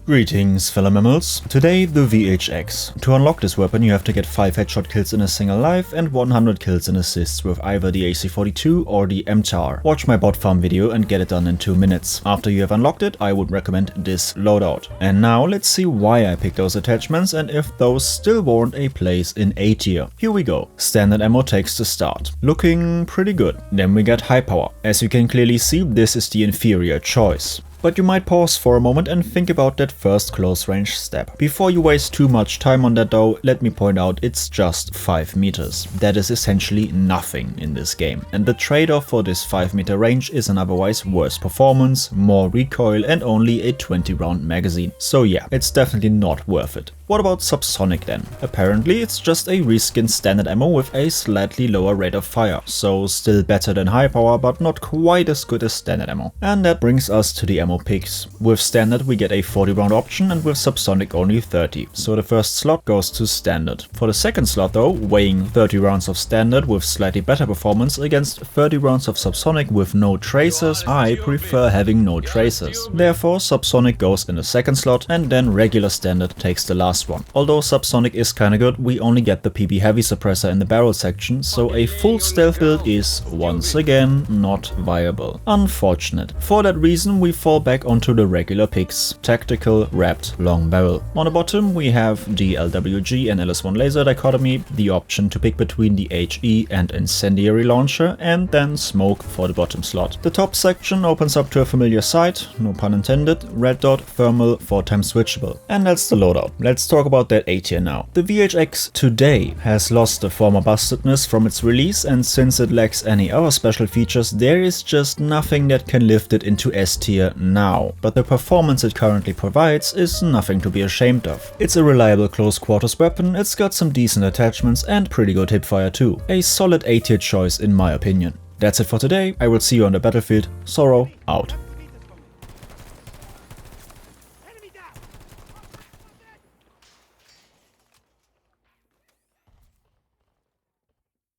Greetings fellow mammals, today the VHX. To unlock this weapon you have to get 5 headshot kills in a single life and 100 kills and assists with either the AC-42 or the MTAR. Watch my bot farm video and get it done in 2 minutes. After you have unlocked it, I would recommend this loadout. And now let's see why I picked those attachments and if those still warrant a place in A tier. Here we go. Standard ammo takes the start. Looking pretty good. Then we got high power. As you can clearly see, this is the inferior choice. But you might pause for a moment and think about that first close range step. Before you waste too much time on that though, let me point out it's just 5 meters. That is essentially nothing in this game. And the trade-off for this 5 meter range is an otherwise worse performance, more recoil and only a 20 round magazine. So yeah, it's definitely not worth it. What about subsonic then? Apparently it's just a reskinned standard ammo with a slightly lower rate of fire, so still better than high power but not quite as good as standard ammo. And that brings us to the ammo picks. With standard we get a 40 round option and with subsonic only 30, so the first slot goes to standard. For the second slot though, weighing 30 rounds of standard with slightly better performance against 30 rounds of subsonic with no tracers, I prefer having no tracers. Therefore subsonic goes in the second slot and then regular standard takes the last one. Although subsonic is kinda good, we only get the PB heavy suppressor in the barrel section, so a full stealth build is once again not viable. Unfortunate. For that reason we fall back onto the regular picks, tactical, wrapped, long barrel. On the bottom we have the LWG and LS1 laser dichotomy, the option to pick between the HE and incendiary launcher, and then smoke for the bottom slot. The top section opens up to a familiar sight, no pun intended, red dot, thermal, 4x switchable. And that's the loadout. Let's talk about that A tier now. The VHX today has lost the former bustedness from its release, and since it lacks any other special features, there is just nothing that can lift it into S tier now. But the performance it currently provides is nothing to be ashamed of. It's a reliable close quarters weapon, it's got some decent attachments and pretty good hipfire too. A solid A tier choice in my opinion. That's it for today, I will see you on the battlefield. Sorrow out.